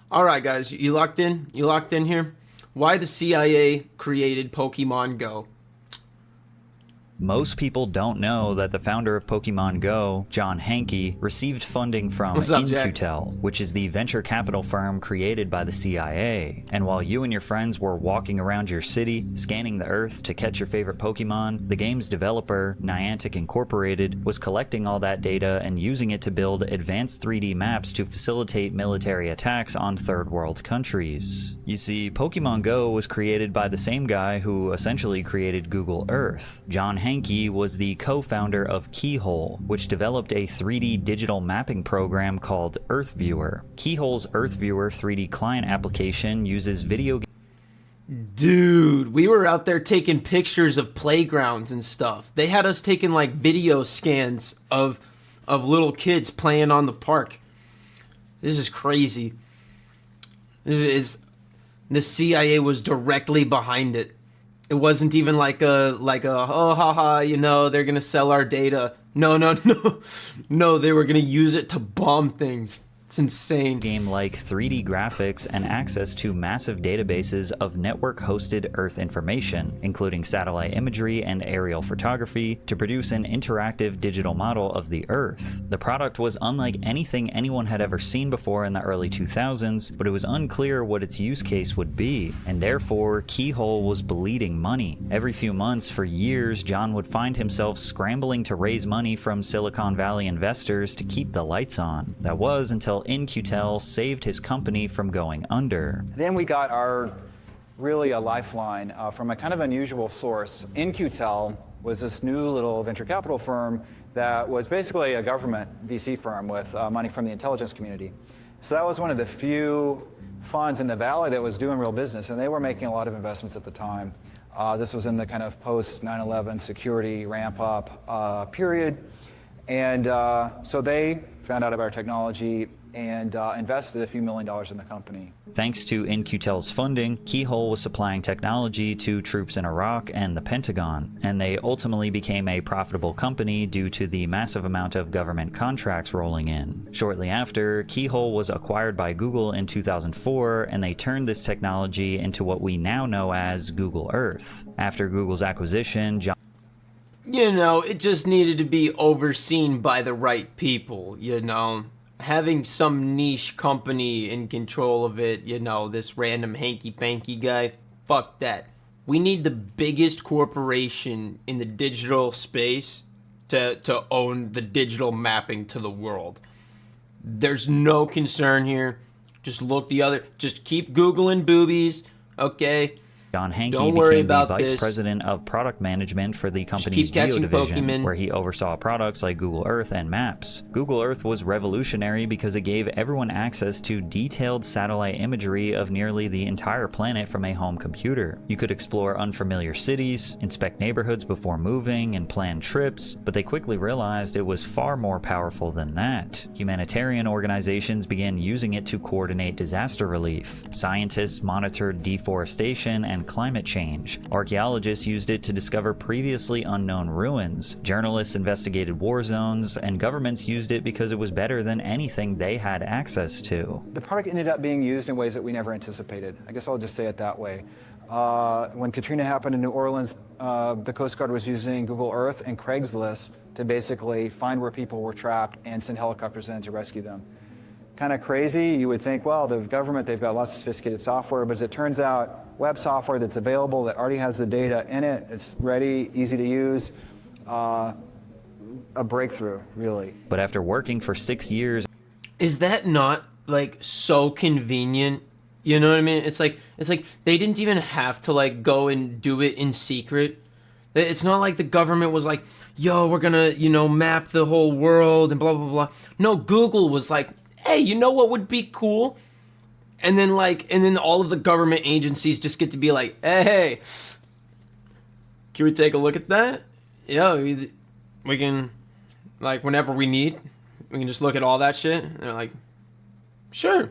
All right, guys, you locked in? You locked in here? Why the CIA created Pokemon Go? Most people don't know that the founder of Pokemon Go, John Hanke, received funding from What's up, Jack? In-Q-Tel, which is the venture capital firm created by the CIA. And while you and your friends were walking around your city, scanning the earth to catch your favorite Pokemon, the game's developer, Niantic Incorporated, was collecting all that data and using it to build advanced 3D maps to facilitate military attacks on third world countries. You see, Pokemon Go was created by the same guy who essentially created Google Earth. John Hanke was the co-founder of Keyhole, which developed a 3D digital mapping program called EarthViewer. Keyhole's EarthViewer 3D client application uses video Dude, we were out there taking pictures of playgrounds and stuff. They had us taking like video scans of little kids playing on the park. This is crazy. The CIA was directly behind it. It wasn't even like a oh haha, they're gonna sell our data. No, no, no. No, they were gonna use it to bomb things. It's insane. game-like 3D graphics and access to massive databases of network-hosted Earth information, including satellite imagery and aerial photography, to produce an interactive digital model of the Earth. The product was unlike anything anyone had ever seen before in the early 2000s, but it was unclear what its use case would be, and therefore Keyhole was bleeding money. Every few months for years, John would find himself scrambling to raise money from Silicon Valley investors to keep the lights on. That was until In-Q-Tel saved his company from going under. Then we got really a lifeline from a kind of unusual source. In-Q-Tel was this new little venture capital firm that was basically a government VC firm with money from the intelligence community. So that was one of the few funds in the Valley that was doing real business, and they were making a lot of investments at the time. This was in the kind of post 9/11 security ramp up period. And so they found out about our technology and invested a few $1 million in the company. Thanks to In-Q-Tel's funding, Keyhole was supplying technology to troops in Iraq and the Pentagon, and they ultimately became a profitable company due to the massive amount of government contracts rolling in. Shortly after, Keyhole was acquired by Google in 2004, and they turned this technology into what we now know as Google Earth. After Google's acquisition, It just needed to be overseen by the right people, Having some niche company in control of it, this random hanky-panky guy, fuck that. We need the biggest corporation in the digital space to own the digital mapping to the world. There's no concern here. Just keep Googling boobies, okay? John Hanke Don't worry became the about vice this. president of product management for the company's keep Geo catching division, Pokemon. where he oversaw products like Google Earth and Maps. Google Earth was revolutionary because it gave everyone access to detailed satellite imagery of nearly the entire planet from a home computer. You could explore unfamiliar cities, inspect neighborhoods before moving, and plan trips, but they quickly realized it was far more powerful than that. Humanitarian organizations began using it to coordinate disaster relief. Scientists monitored deforestation and climate change. Archaeologists used it to discover previously unknown ruins. Journalists investigated war zones, and governments used it because it was better than anything they had access to. The product ended up being used in ways that we never anticipated. I guess I'll just say it that way. When Katrina happened in New Orleans, the Coast Guard was using Google Earth and Craigslist to basically find where people were trapped and send helicopters in to rescue them. Kind of crazy. You would think, well, the government, they've got lots of sophisticated software, but as it turns out, web software that's available that already has the data in it, it's ready, easy to use, a breakthrough, really. But after working for 6 years Is that not like so convenient? You know what I mean? It's like they didn't even have to like go and do it in secret. It's not like the government was like, "Yo, we're gonna map the whole world and blah blah blah." No, Google was like, "Hey, you know what would be cool?" And then all of the government agencies just get to be like, "Hey, can we take a look at that? Yeah, we can, like, whenever we need, we can just look at all that shit." And they're like, "Sure,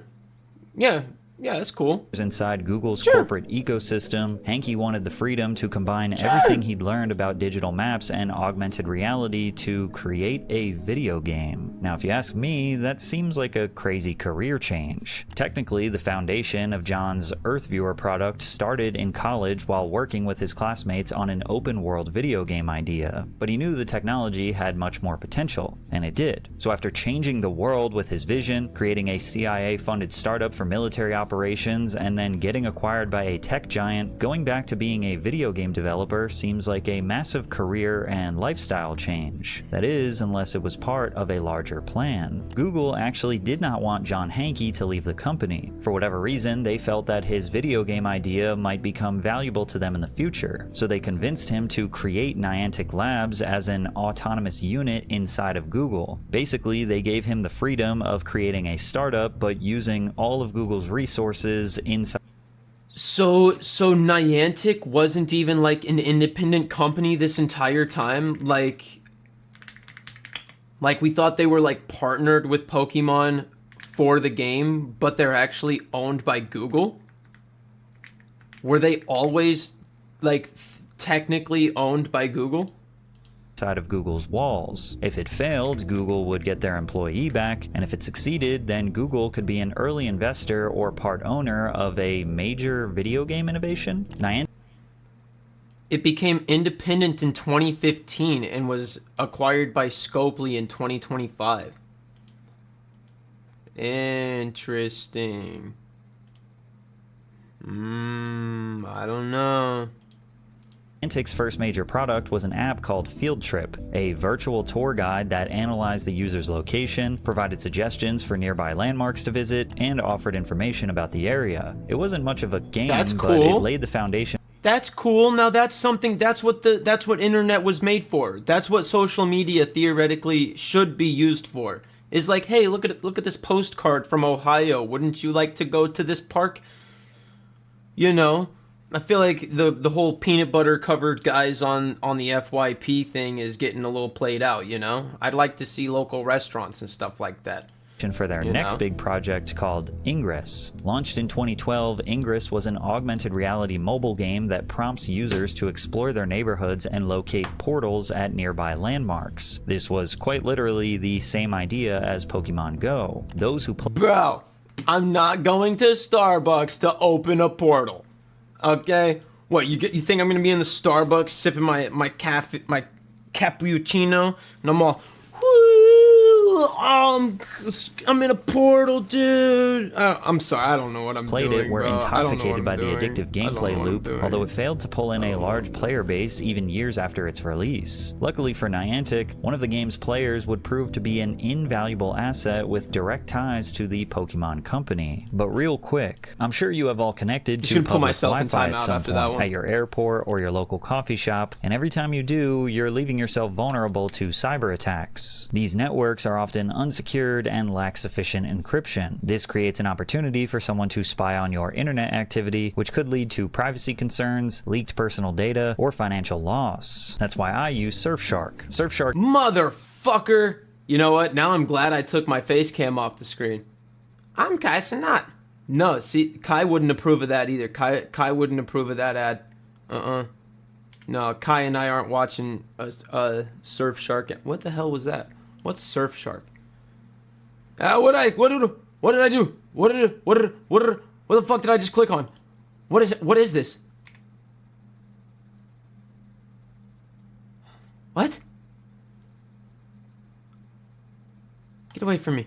yeah, Yeah, that's cool. Inside Google's Sure. corporate ecosystem, Hankey wanted the freedom to combine everything he'd learned about digital maps and augmented reality to create a video game. Now, if you ask me, that seems like a crazy career change. Technically, the foundation of John's EarthViewer product started in college while working with his classmates on an open-world video game idea, but he knew the technology had much more potential, and it did. So after changing the world with his vision, creating a CIA-funded startup for military operations, and then getting acquired by a tech giant, going back to being a video game developer seems like a massive career and lifestyle change. That is, unless it was part of a larger plan. Google actually did not want John Hankey to leave the company. For whatever reason, they felt that his video game idea might become valuable to them in the future, so they convinced him to create Niantic Labs as an autonomous unit inside of Google. Basically, they gave him the freedom of creating a startup, but using all of Google's resources inside. So Niantic wasn't even like an independent company this entire time? Like we thought they were like partnered with Pokemon for the game, but they're actually owned by Google? Were they always like technically owned by Google? Side of Google's walls. If it failed, Google would get their employee back, and if it succeeded, then Google could be an early investor or part owner of a major video game innovation. Niantic It became independent in 2015 and was acquired by Scopely in 2025. Interesting. I don't know. Niantic's first major product was an app called Field Trip, a virtual tour guide that analyzed the user's location, provided suggestions for nearby landmarks to visit, and offered information about the area. It wasn't much of a game, That's but cool. it laid the foundation. That's cool. Now that's something, that's what internet was made for. That's what social media theoretically should be used for. Is like, hey, look at this postcard from Ohio. Wouldn't you like to go to this park? You know, I feel like the whole peanut butter covered guys on the FYP thing is getting a little played out, you know? I'd like to see local restaurants and stuff like that. For their You next know? big project called Ingress. Launched in 2012, Ingress was an augmented reality mobile game that prompts users to explore their neighborhoods and locate portals at nearby landmarks. This was quite literally the same idea as Pokemon Go. Those who Bro, I'm not going to Starbucks to open a portal. Okay? What, you think I'm gonna be in the Starbucks sipping my cappuccino and I'm all, whoo, I'm in a portal, dude. I'm sorry, I don't know what I'm played doing. it were bro. I don't know what intoxicated I'm by the doing. addictive I don't know gameplay what I'm loop, doing. although it failed to pull in a large player base even years after its release. Luckily for Niantic, one of the game's players would prove to be an invaluable asset with direct ties to the Pokemon Company. But real quick, I'm sure you have all connected to shouldn't put public myself in Wi-Fi timeout at some after that point one. at your airport or your local coffee shop, and every time you do, you're leaving yourself vulnerable to cyber attacks. These networks are often unsecured and lack sufficient encryption. This creates an opportunity for someone to spy on your internet activity, which could lead to privacy concerns, leaked personal data, or financial loss. That's why I use Surfshark. Surfshark Motherfucker! You know what? Now I'm glad I took my face cam off the screen. I'm Kai Sanat. No, see, Kai wouldn't approve of that either. Kai wouldn't approve of that ad. No, Kai and I aren't watching Surfshark. What the hell was that? What's Surfshark? What did I do? What the fuck did I just click on? What is this? What? Get away from me.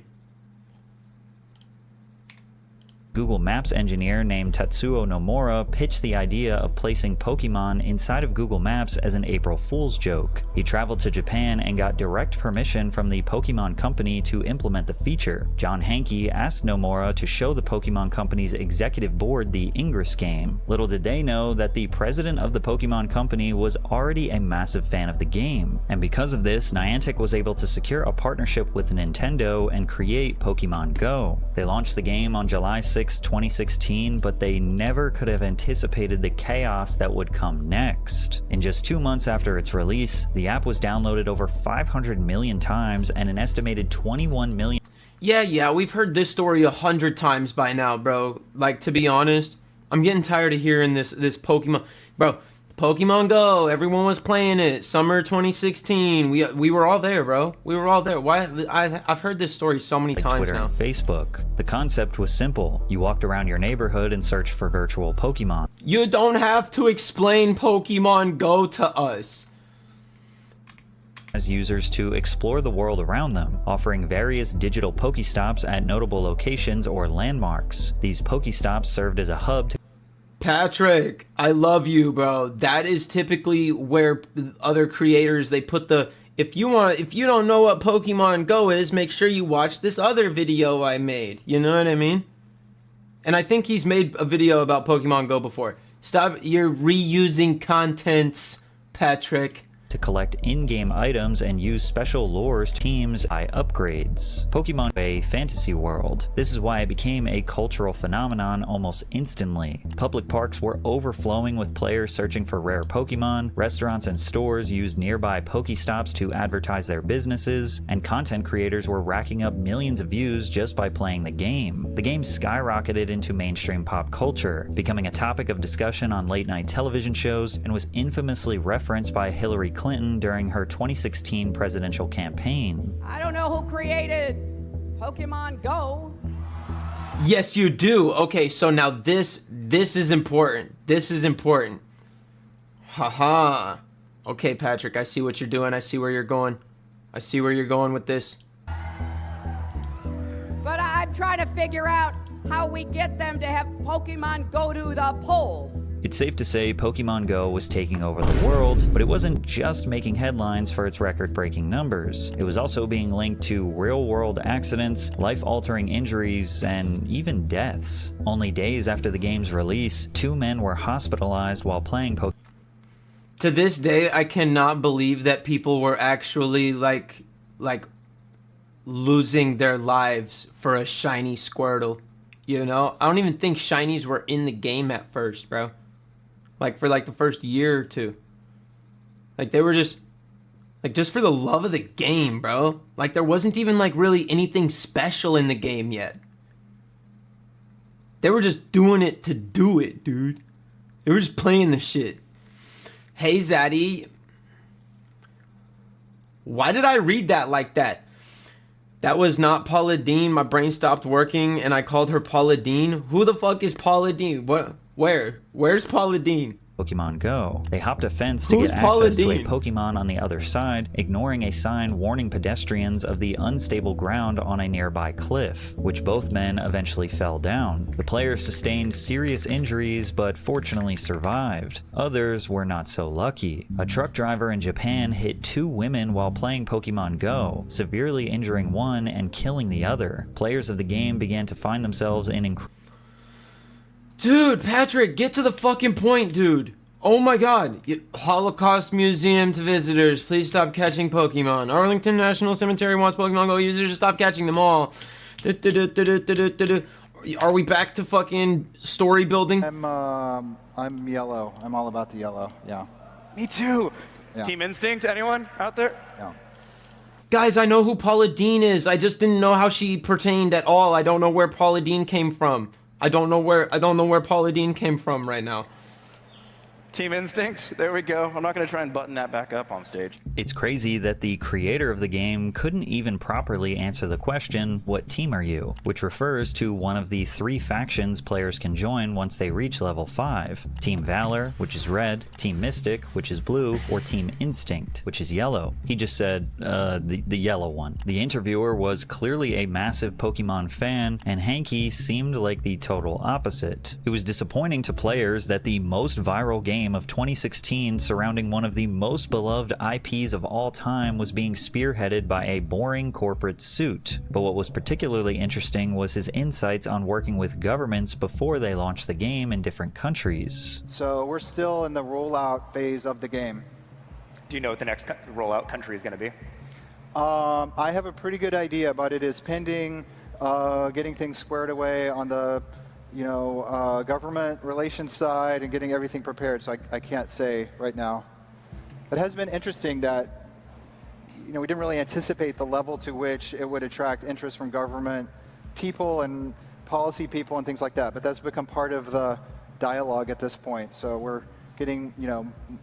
Google Maps engineer named Tatsuo Nomura pitched the idea of placing Pokemon inside of Google Maps as an April Fool's joke. He traveled to Japan and got direct permission from the Pokemon Company to implement the feature. John Hankey asked Nomura to show the Pokemon Company's executive board the Ingress game. Little did they know that the president of the Pokemon Company was already a massive fan of the game. And because of this, Niantic was able to secure a partnership with Nintendo and create Pokemon Go. They launched the game on July 6, 2016, but they never could have anticipated the chaos that would come next. In just 2 months after its release, the app was downloaded over 500 million times and an estimated 21 million. Yeah, we've heard this story 100 times by now, bro. Like, to be honest, I'm getting tired of hearing this Pokemon. Bro, Pokemon Go, everyone was playing it. Summer 2016. We were all there, bro. We were all there. Why? I've heard this story so many Like times Twitter now. and Facebook. The concept was simple. You walked around your neighborhood and searched for virtual Pokemon. You don't have to explain Pokemon Go to us. As users to explore the world around them, offering various digital Pokestops at notable locations or landmarks. These Pokestops served as a hub to Patrick, I love you, bro. That is typically where other creators they put the if you don't know what Pokemon Go is, make sure you watch this other video I made. You know what I mean? And I think he's made a video about Pokemon Go before. Stop, you're reusing contents, Patrick. collect in-game items and use special lures teams by upgrades. Pokemon a fantasy world. This is why it became a cultural phenomenon almost instantly. Public parks were overflowing with players searching for rare Pokemon, restaurants and stores used nearby Pokestops to advertise their businesses, and content creators were racking up millions of views just by playing the game. The game skyrocketed into mainstream pop culture, becoming a topic of discussion on late-night television shows, and was infamously referenced by Hillary Clinton during her 2016 presidential campaign. I don't know who created Pokemon Go. Yes, you do. Okay, so now this is important. This is important. Haha. Okay, Patrick, I see what you're doing. I see where you're going. I see where you're going with this. But I'm trying to figure out how we get them to have Pokemon go to the polls. It's safe to say Pokemon Go was taking over the world, but it wasn't just making headlines for its record-breaking numbers. It was also being linked to real-world accidents, life-altering injuries, and even deaths. Only days after the game's release, 2 men were hospitalized while playing Pokemon. To this day, I cannot believe that people were actually like losing their lives for a shiny Squirtle. You know, I don't even think shinies were in the game at first, bro. Like for like the first year or two. Like they were just for the love of the game, bro. Like there wasn't even like really anything special in the game yet. They were just doing it to do it, dude. They were just playing the shit. Hey, Zaddy. Why did I read that like that? That was not Paula Deen. My brain stopped working and I called her Paula Deen. Who the fuck is Paula Deen? What? Where? Where's Paula Deen? Pokemon Go. They hopped a fence to Who's get Paula access to a Deen? Pokemon on the other side, ignoring a sign warning pedestrians of the unstable ground on a nearby cliff, which both men eventually fell down. The players sustained serious injuries but fortunately survived. Others were not so lucky. A truck driver in Japan hit 2 women while playing Pokemon Go, severely injuring one and killing the other. Players of the game began to find themselves in Dude, Patrick, get to the fucking point, dude. Oh my god. Holocaust Museum to visitors. Please stop catching Pokemon. Arlington National Cemetery wants Pokemon Go users to stop catching them all. Are we back to fucking story building? I'm yellow. I'm all about the yellow. Yeah. Me too. Yeah. Team Instinct, anyone out there? Yeah. Guys, I know who Paula Deen is. I just didn't know how she pertained at all. I don't know where Paula Deen came from. I don't know where Paula Deen came from right now. Team Instinct, there we go. I'm not going to try and button that back up on stage. It's crazy that the creator of the game couldn't even properly answer the question, what team are you? Which refers to one of the 3 factions players can join once they reach level 5. Team Valor, which is red, Team Mystic, which is blue, or Team Instinct, which is yellow. He just said, the yellow one. The interviewer was clearly a massive Pokemon fan, and Hanky seemed like the total opposite. It was disappointing to players that the most viral game of 2016 surrounding one of the most beloved IPs of all time was being spearheaded by a boring corporate suit. But what was particularly interesting was his insights on working with governments before they launched the game in different countries. So we're still in the rollout phase of the game. Do you know what the next rollout country is going to be? I have a pretty good idea, but it is pending getting things squared away on the government relations side and getting everything prepared, so I can't say right now. It has been interesting that we didn't really anticipate the level to which it would attract interest from government people and policy people and things like that. But that's become part of the dialogue at this point. So we're getting,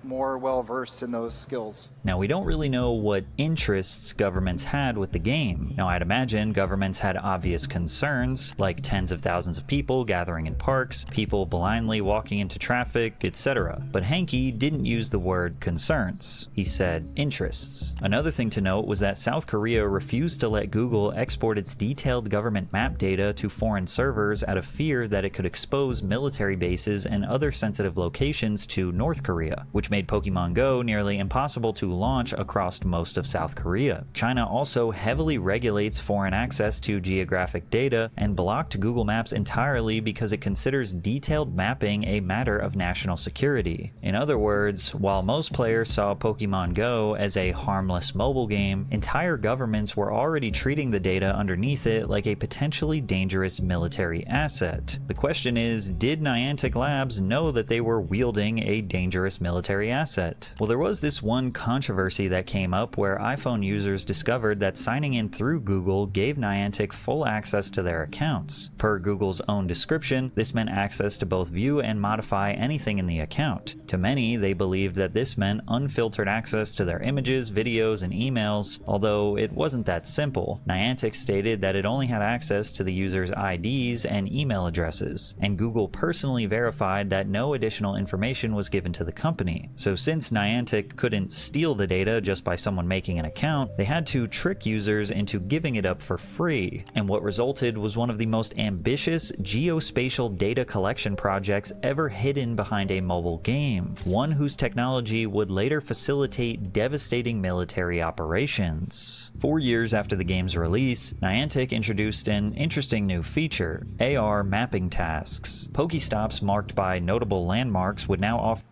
more well-versed in those skills. Now, we don't really know what interests governments had with the game. Now, I'd imagine governments had obvious concerns, like tens of thousands of people gathering in parks, people blindly walking into traffic, etc. But Hanke didn't use the word concerns. He said interests. Another thing to note was that South Korea refused to let Google export its detailed government map data to foreign servers out of fear that it could expose military bases and other sensitive locations to North Korea, which made Pokemon Go nearly impossible to launch across most of South Korea. China also heavily regulates foreign access to geographic data and blocked Google Maps entirely because it considers detailed mapping a matter of national security. In other words, while most players saw Pokemon Go as a harmless mobile game, entire governments were already treating the data underneath it like a potentially dangerous military asset. The question is, did Niantic Labs know that they were wielding a dangerous military asset? Well, there was this one controversy that came up where iPhone users discovered that signing in through Google gave Niantic full access to their accounts. Per Google's own description, this meant access to both view and modify anything in the account. To many, they believed that this meant unfiltered access to their images, videos, and emails, although it wasn't that simple. Niantic stated that it only had access to the user's IDs and email addresses, and Google personally verified that no additional information was given to the company. So since Niantic couldn't steal the data just by someone making an account, they had to trick users into giving it up for free. And what resulted was one of the most ambitious geospatial data collection projects ever hidden behind a mobile game, one whose technology would later facilitate devastating military operations. 4 years after the game's release, Niantic introduced an interesting new feature: AR mapping tasks. Pokestops marked by notable landmarks would now offer.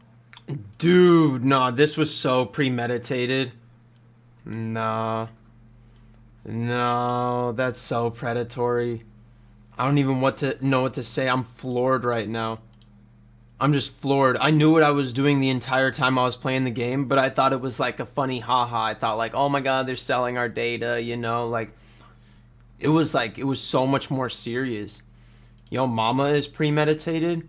Dude, nah, this was so premeditated. No, that's so predatory. I don't even know what to say. I'm floored right now. I'm just floored. I knew what I was doing the entire time I was playing the game, but I thought it was like a funny haha. I thought like, oh my god, they're selling our data, like it was so much more serious. Yo, mama is premeditated.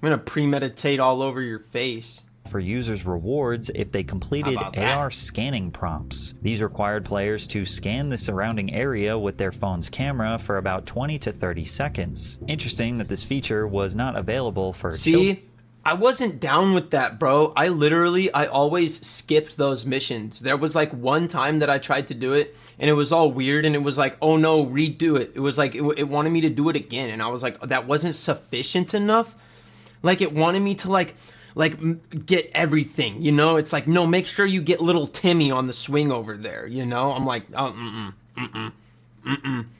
I'm gonna premeditate all over your face. For users rewards if they completed AR scanning prompts. These required players to scan the surrounding area with their phone's camera for about 20 to 30 seconds. Interesting that this feature was not available for children. I wasn't down with that, bro. I always skipped those missions. There was like one time that I tried to do it and it was all weird and it was like, oh no, redo it. It was like, it wanted me to do it again. And I was like, that wasn't sufficient enough. Like it wanted me to like get everything, It's like, no, make sure you get little Timmy on the swing over there, I'm like, oh,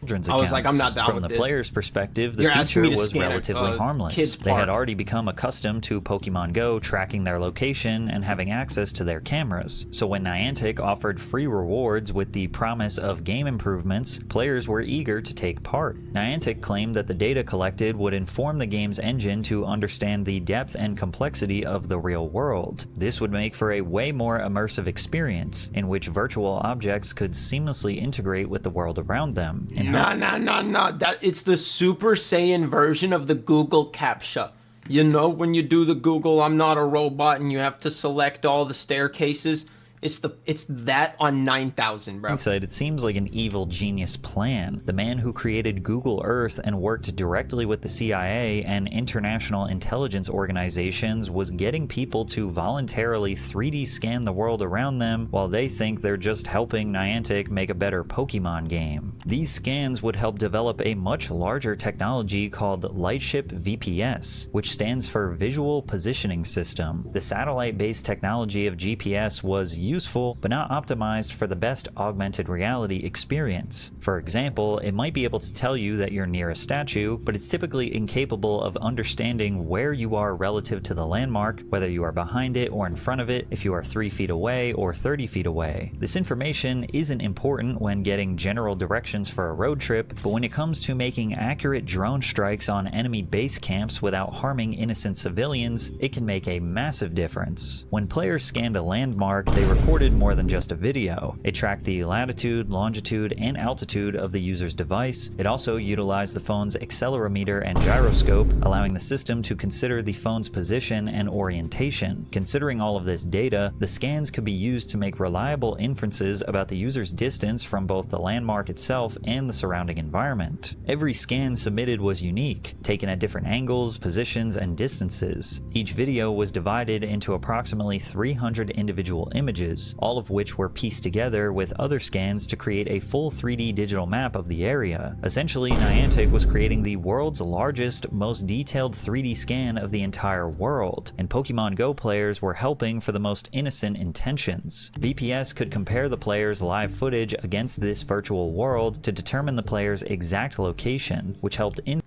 children's I was like, I'm not down From with the this. player's perspective, the You're asking feature me to was scan a relatively harmless. kid's They had park. already become accustomed to Pokemon Go tracking their location and having access to their cameras. So when Niantic offered free rewards with the promise of game improvements, players were eager to take part. Niantic claimed that the data collected would inform the game's engine to understand the depth and complexity of the real world. This would make for a way more immersive experience, in which virtual objects could seamlessly integrate with the world around them. And No. It's the Super Saiyan version of the Google CAPTCHA. When you do the Google, I'm not a robot, and you have to select all the staircases. It's that on 9,000, bro. Inside, it seems like an evil genius plan. The man who created Google Earth and worked directly with the CIA and international intelligence organizations was getting people to voluntarily 3D scan the world around them while they think they're just helping Niantic make a better Pokemon game. These scans would help develop a much larger technology called Lightship VPS, which stands for Visual Positioning System. The satellite-based technology of GPS was useful, but not optimized for the best augmented reality experience. For example, it might be able to tell you that you're near a statue, but it's typically incapable of understanding where you are relative to the landmark, whether you are behind it or in front of it, if you are 3 feet away or 30 feet away. This information isn't important when getting general directions for a road trip, but when it comes to making accurate drone strikes on enemy base camps without harming innocent civilians, it can make a massive difference. When players scanned a landmark, they were recorded more than just a video. It tracked the latitude, longitude, and altitude of the user's device. It also utilized the phone's accelerometer and gyroscope, allowing the system to consider the phone's position and orientation. Considering all of this data, the scans could be used to make reliable inferences about the user's distance from both the landmark itself and the surrounding environment. Every scan submitted was unique, taken at different angles, positions, and distances. Each video was divided into approximately 300 individual images, all of which were pieced together with other scans to create a full 3D digital map of the area. Essentially, Niantic was creating the world's largest, most detailed 3D scan of the entire world, and Pokemon Go players were helping for the most innocent intentions. VPS could compare the player's live footage against this virtual world to determine the player's exact location, which helped in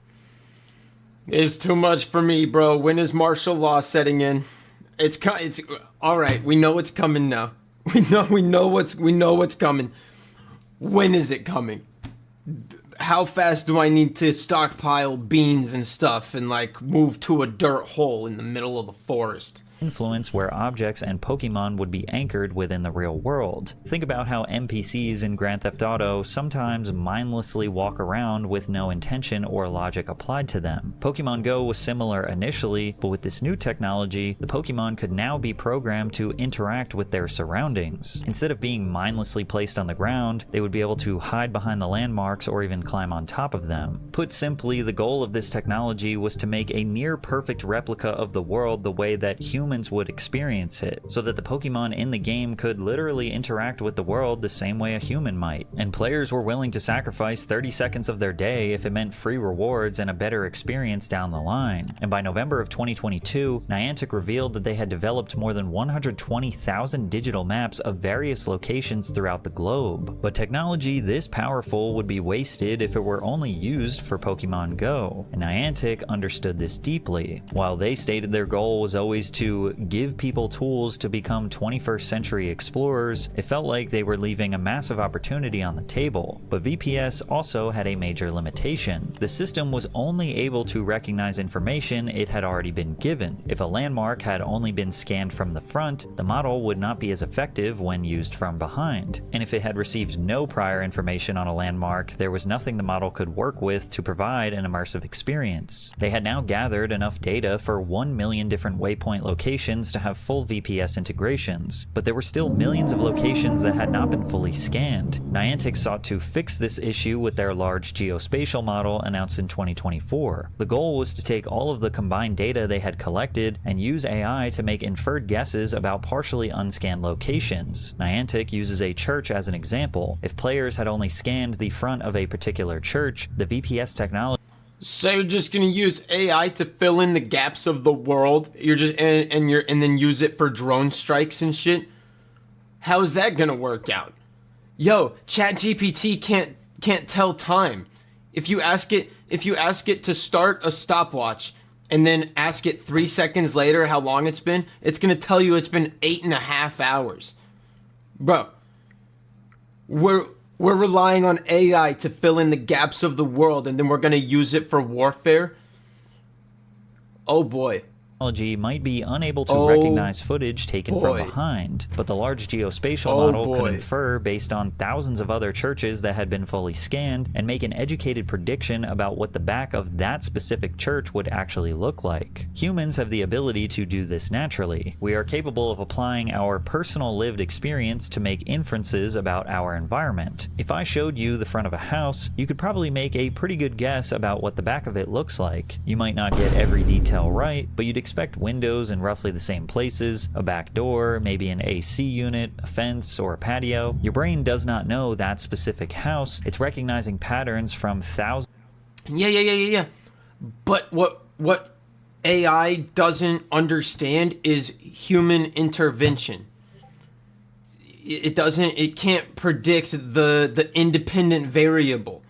It's too much for me, bro. When is martial law setting in? It's all right. We know it's coming now. We know what's coming. When is it coming? How fast do I need to stockpile beans and stuff and like move to a dirt hole in the middle of the forest? influence where objects and Pokemon would be anchored within the real world. Think about how NPCs in Grand Theft Auto sometimes mindlessly walk around with no intention or logic applied to them. Pokemon Go was similar initially, but with this new technology, the Pokemon could now be programmed to interact with their surroundings. Instead of being mindlessly placed on the ground, they would be able to hide behind the landmarks or even climb on top of them. Put simply, the goal of this technology was to make a near-perfect replica of the world the way that humans would experience it, so that the Pokemon in the game could literally interact with the world the same way a human might. And players were willing to sacrifice 30 seconds of their day if it meant free rewards and a better experience down the line. And by November of 2022, Niantic revealed that they had developed more than 120,000 digital maps of various locations throughout the globe. But technology this powerful would be wasted if it were only used for Pokemon Go, and Niantic understood this deeply. While they stated their goal was always to give people tools to become 21st century explorers, it felt like they were leaving a massive opportunity on the table. But VPS also had a major limitation. The system was only able to recognize information it had already been given. If a landmark had only been scanned from the front, the model would not be as effective when used from behind. And if it had received no prior information on a landmark, there was nothing the model could work with to provide an immersive experience. They had now gathered enough data for 1 million different waypoint locations to have full VPS integrations, but there were still millions of locations that had not been fully scanned. Niantic sought to fix this issue with their large geospatial model announced in 2024. The goal was to take all of the combined data they had collected and use AI to make inferred guesses about partially unscanned locations. Niantic uses a church as an example. If players had only scanned the front of a particular church, the VPS technology So you're just gonna use AI to fill in the gaps of the world? You're just and then use it for drone strikes and shit? How is that gonna work out? Yo, ChatGPT can't tell time. If you ask it to start a stopwatch and then ask it 3 seconds later how long it's gonna tell you it's been 8.5 hours. Bro, we're relying on AI to fill in the gaps of the world, and then we're going to use it for warfare? Oh boy. might be unable to recognize footage taken from behind, but the large geospatial model could infer based on thousands of other churches that had been fully scanned and make an educated prediction about what the back of that specific church would actually look like. Humans have the ability to do this naturally. We are capable of applying our personal lived experience to make inferences about our environment. If I showed you the front of a house, you could probably make a pretty good guess about what the back of it looks like. You might not get every detail right, but you'd expect windows in roughly the same places, a back door, maybe an AC unit, a fence, or a patio. Your brain does not know that specific house. It's recognizing patterns from thousands. Yeah. But what AI doesn't understand is human intervention. It can't predict the independent variable.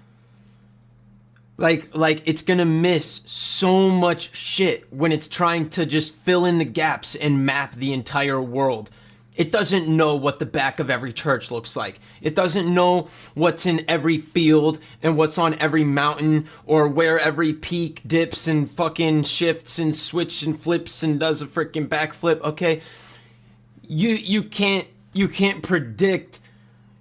Like it's gonna miss so much shit when it's trying to just fill in the gaps and map the entire world. It doesn't know what the back of every church looks like. It doesn't know what's in every field and what's on every mountain, or where every peak dips and fucking shifts and switch and flips and does a freaking backflip. Okay, you can't predict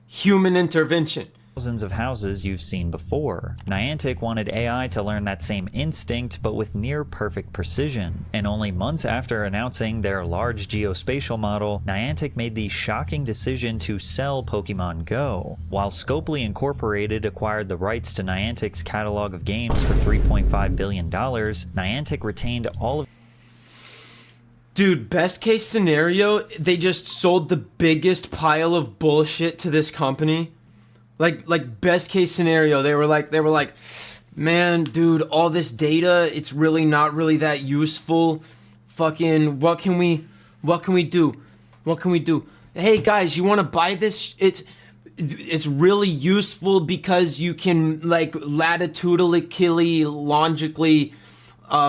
human intervention. Thousands of houses you've seen before. Niantic wanted AI to learn that same instinct, but with near perfect precision. And only months after announcing their large geospatial model, Niantic made the shocking decision to sell Pokemon Go. While Scopely Incorporated acquired the rights to Niantic's catalog of games for $3.5 billion, Niantic retained all of. Dude, best case scenario, they just sold the biggest pile of bullshit to this company. Like best case scenario, they were like, man, dude, all this data, it's really not really that useful. Fucking, what can we do? What can we do? Hey guys, you want to buy this? It's really useful because you can like latitudinally, logically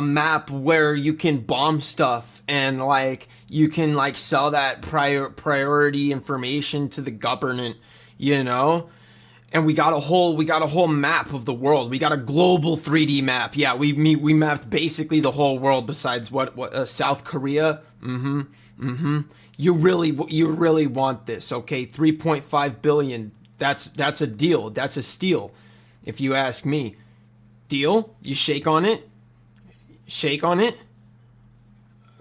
map where you can bomb stuff, and like you can like sell that priority information to the government, you know? And we got a whole map of the world. We got a global 3D map. Yeah, we mapped basically the whole world besides what South Korea. You really want this, okay? 3.5 billion. That's a deal. That's a steal, if you ask me. Deal? You shake on it? Shake on it?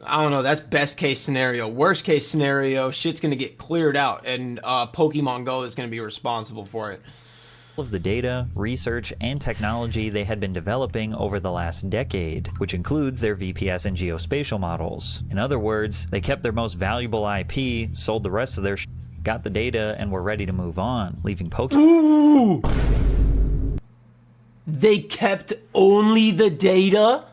I don't know. That's best case scenario. Worst case scenario, shit's gonna get cleared out, and Pokemon Go is gonna be responsible for it. Of the data, research, and technology they had been developing over the last decade, which includes their VPS and geospatial models. In other words, they kept their most valuable IP, sold the rest of their got the data, and were ready to move on, leaving Pokemon. Ooh! They kept only the data?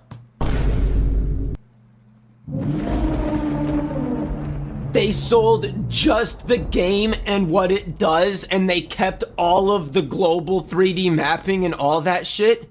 They sold just the game and what it does, and they kept all of the global 3D mapping and all that shit?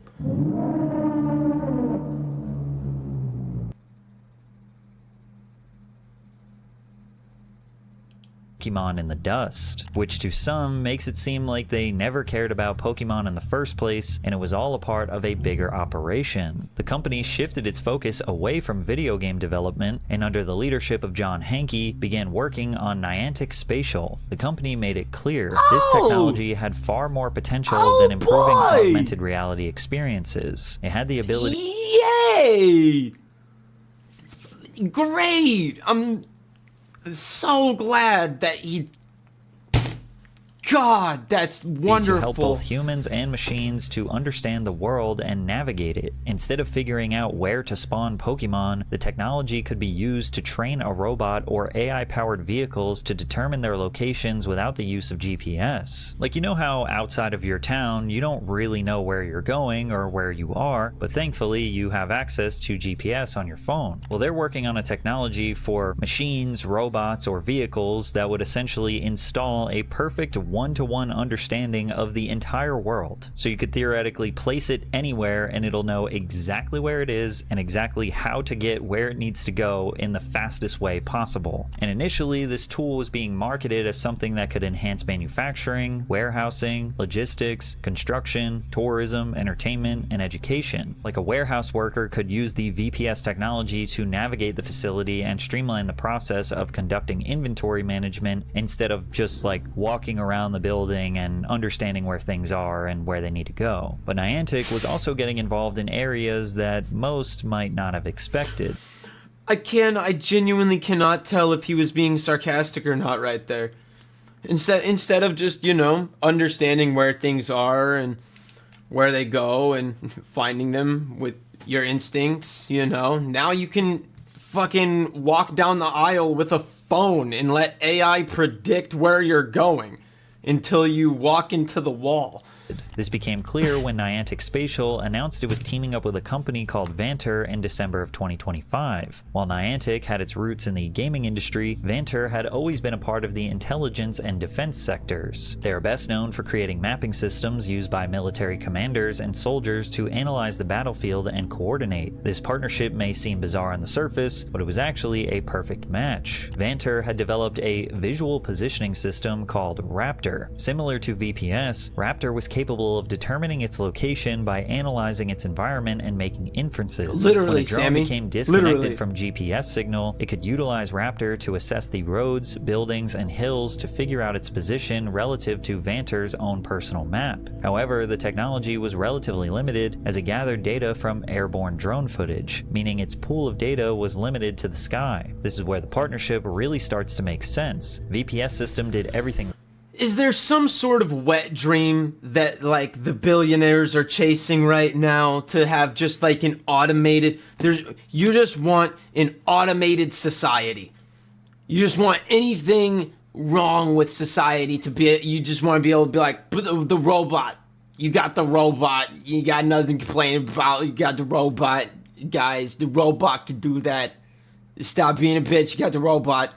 Pokemon in the dust, which to some makes it seem like they never cared about Pokemon in the first place, and it was all a part of a bigger operation. The company shifted its focus away from video game development, and under the leadership of John Hanke, began working on Niantic Spatial. The company made it clear this technology had far more potential than improving augmented reality experiences. It had the ability. Yay! Great! I'm so glad that he. God, that's wonderful. To help both humans and machines to understand the world and navigate it. Instead of figuring out where to spawn Pokemon, the technology could be used to train a robot or AI-powered vehicles to determine their locations without the use of GPS. Like, you know how outside of your town, you don't really know where you're going or where you are, but thankfully you have access to GPS on your phone. Well, they're working on a technology for machines, robots, or vehicles that would essentially install a perfect one-to-one understanding of the entire world. So you could theoretically place it anywhere and it'll know exactly where it is and exactly how to get where it needs to go in the fastest way possible. And initially, this tool was being marketed as something that could enhance manufacturing, warehousing, logistics, construction, tourism, entertainment, and education. Like a warehouse worker could use the VPS technology to navigate the facility and streamline the process of conducting inventory management instead of just like walking around the building and understanding where things are and where they need to go. But Niantic was also getting involved in areas that most might not have expected. I genuinely cannot tell if he was being sarcastic or not right there. Instead of just, you know, understanding where things are and where they go and finding them with your instincts, you know, now you can fucking walk down the aisle with a phone and let AI predict where you're going until you walk into the wall. This became clear when Niantic Spatial announced it was teaming up with a company called Vanter in December of 2025. While Niantic had its roots in the gaming industry, Vanter had always been a part of the intelligence and defense sectors. They are best known for creating mapping systems used by military commanders and soldiers to analyze the battlefield and coordinate. This partnership may seem bizarre on the surface, but it was actually a perfect match. Vanter had developed a visual positioning system called Raptor. Similar to VPS, Raptor was capable capable of determining its location by analyzing its environment and making inferences. Literally, when a drone Sammy. became disconnected Literally. from GPS signal, it could utilize Raptor to assess the roads, buildings, and hills to figure out its position relative to Vanter's own personal map. However, the technology was relatively limited as it gathered data from airborne drone footage, meaning its pool of data was limited to the sky. This is where the partnership really starts to make sense. VPS system did everything. Is there some sort of wet dream that like the billionaires are chasing right now to have just like an automated you just want an automated society. You just want anything wrong with society to be, you just want to be able to be like the robot. You got the robot. You got nothing to complain about. You got the robot. Guys, the robot can do that. Stop being a bitch. You got the robot.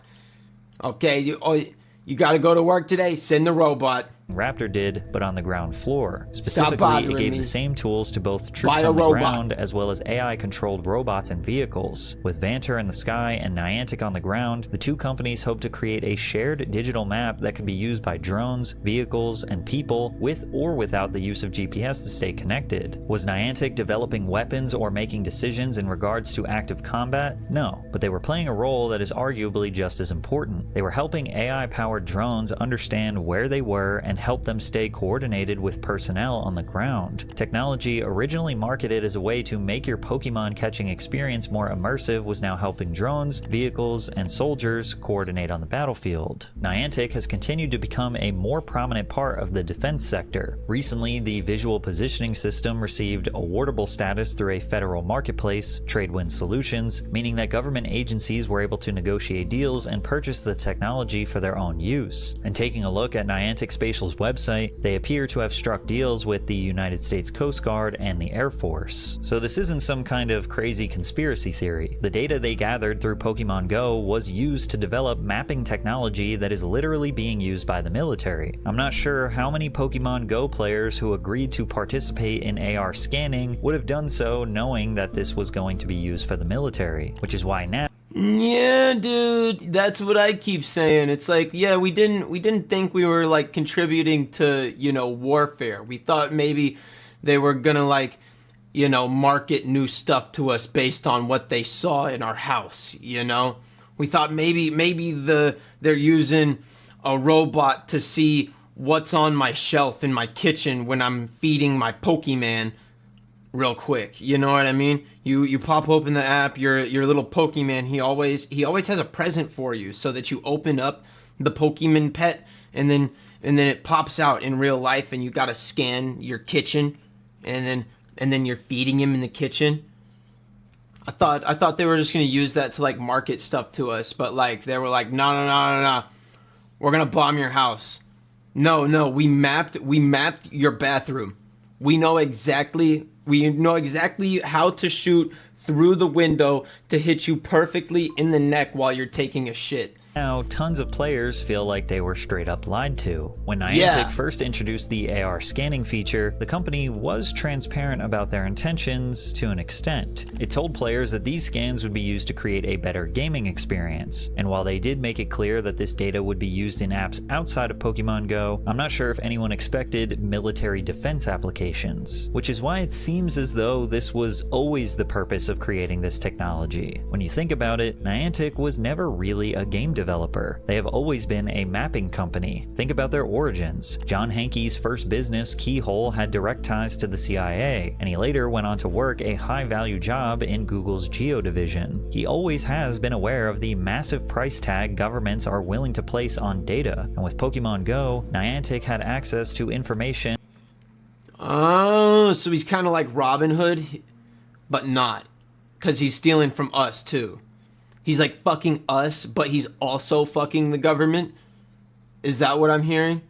Okay, you got to go to work today? Send the robot. Raptor did, but on the ground floor. Stop Specifically, it bothering gave me. the same tools to both Buy troops a on the robot. ground as well as AI-controlled robots and vehicles. With Vanter in the sky and Niantic on the ground, the two companies hope to create a shared digital map that can be used by drones, vehicles, and people with or without the use of GPS to stay connected. Was Niantic developing weapons or making decisions in regards to active combat? No, but they were playing a role that is arguably just as important. They were helping AI-powered drones understand where they were and help them stay coordinated with personnel on the ground. Technology originally marketed as a way to make your Pokemon catching experience more immersive was now helping drones, vehicles, and soldiers coordinate on the battlefield. Niantic has continued to become a more prominent part of the defense sector. Recently, the visual positioning system received awardable status through a federal marketplace, Tradewin Solutions, meaning that government agencies were able to negotiate deals and purchase the technology for their own use. And taking a look at Niantic Spatial's website, they appear to have struck deals with the United States Coast Guard and the Air Force. So this isn't some kind of crazy conspiracy theory. The data they gathered through Pokemon Go was used to develop mapping technology that is literally being used by the military. I'm not sure how many Pokemon Go players who agreed to participate in AR scanning would have done so knowing that this was going to be used for the military, which is why now Yeah, dude, that's what I keep saying. It's like, yeah, we didn't think we were like contributing to, warfare. We thought maybe they were gonna like, market new stuff to us based on what they saw in our house, We thought maybe they're using a robot to see what's on my shelf in my kitchen when I'm feeding my Pokemon real quick. You know what I mean? You pop open the app, your little Pokemon, he always has a present for you so that you open up the Pokemon pet and then it pops out in real life and you got to scan your kitchen and then you're feeding him in the kitchen. I thought they were just going to use that to like market stuff to us, but like they were like, no. We're going to bomb your house. No, we mapped your bathroom. We know exactly how to shoot through the window to hit you perfectly in the neck while you're taking a shit. Now, tons of players feel like they were straight up lied to. When Niantic Yeah. first introduced the AR scanning feature, the company was transparent about their intentions to an extent. It told players that these scans would be used to create a better gaming experience. And while they did make it clear that this data would be used in apps outside of Pokemon Go, I'm not sure if anyone expected military defense applications, which is why it seems as though this was always the purpose of creating this technology. When you think about it, Niantic was never really a game developer. They have always been a mapping company. Think about their origins. John Hankey's first business, Keyhole, had direct ties to the CIA, and he later went on to work a high-value job in Google's Geo division. He always has been aware of the massive price tag governments are willing to place on data, and with Pokemon Go, Niantic had access to information. Oh, so he's kind of like Robin Hood, but not, because he's stealing from us too. He's like fucking us, but he's also fucking the government. Is that what I'm hearing?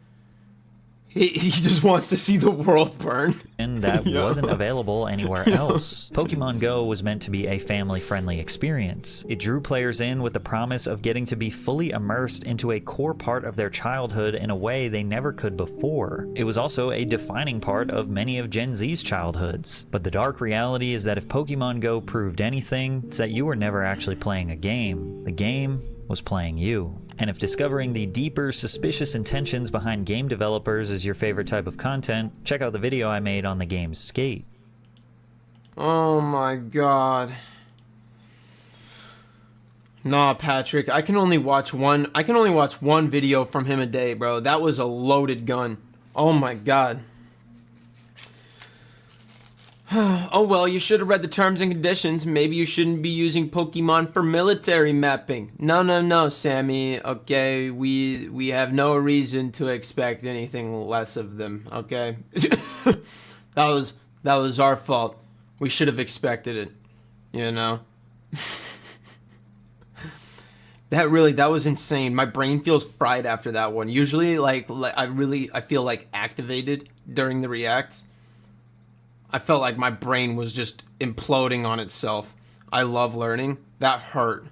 He just wants to see the world burn. And that Yo. wasn't available anywhere else. Pokemon Go was meant to be a family-friendly experience. It drew players in with the promise of getting to be fully immersed into a core part of their childhood in a way they never could before. It was also a defining part of many of Gen Z's childhoods. But the dark reality is that if Pokemon Go proved anything, it's that you were never actually playing a game. The game was playing you. And if discovering the deeper, suspicious intentions behind game developers is your favorite type of content, check out the video I made on the game Skate. Oh my god. Nah, Patrick, I can only watch one video from him a day, bro. That was a loaded gun. Oh my god. Oh well, you should have read the terms and conditions. Maybe you shouldn't be using Pokemon for military mapping. No, Sammy. Okay, we have no reason to expect anything less of them. Okay, that was our fault. We should have expected it. You know. That was insane. My brain feels fried after that one. Usually, like I feel like activated during the reacts. I felt like my brain was just imploding on itself. I love learning. That hurt.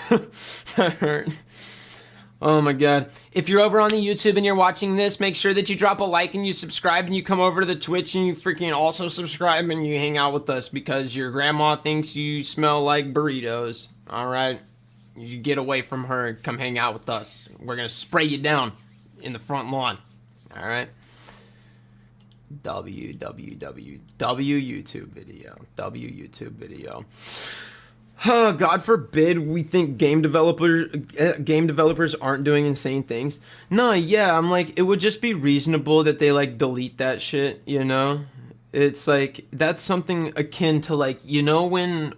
That hurt. Oh my god. If you're over on the YouTube and you're watching this, make sure that you drop a like and you subscribe and you come over to the Twitch and you freaking also subscribe and you hang out with us because your grandma thinks you smell like burritos. Alright? You get away from her and come hang out with us. We're gonna spray you down in the front lawn. Alright? YouTube video. Oh, God forbid we think game developers aren't doing insane things. No, yeah, I'm like, it would just be reasonable that they like delete that shit, you know? It's like that's something akin to like, when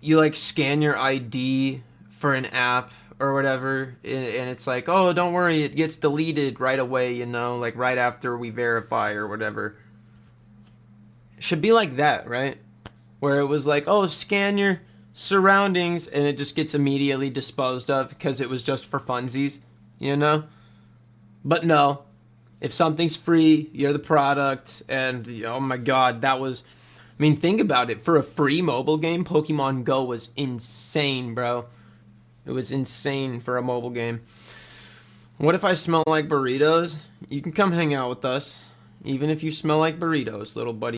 you like scan your ID for an app or whatever, and it's like, oh, don't worry, it gets deleted right away, like right after we verify or whatever. It should be like that, right? Where it was like, oh, scan your surroundings, and it just gets immediately disposed of because it was just for funsies, But no, if something's free, you're the product, and oh my god, think about it. For a free mobile game, Pokemon Go was insane, bro. It was insane for a mobile game. What if I smell like burritos? You can come hang out with us. Even if you smell like burritos, little buddy.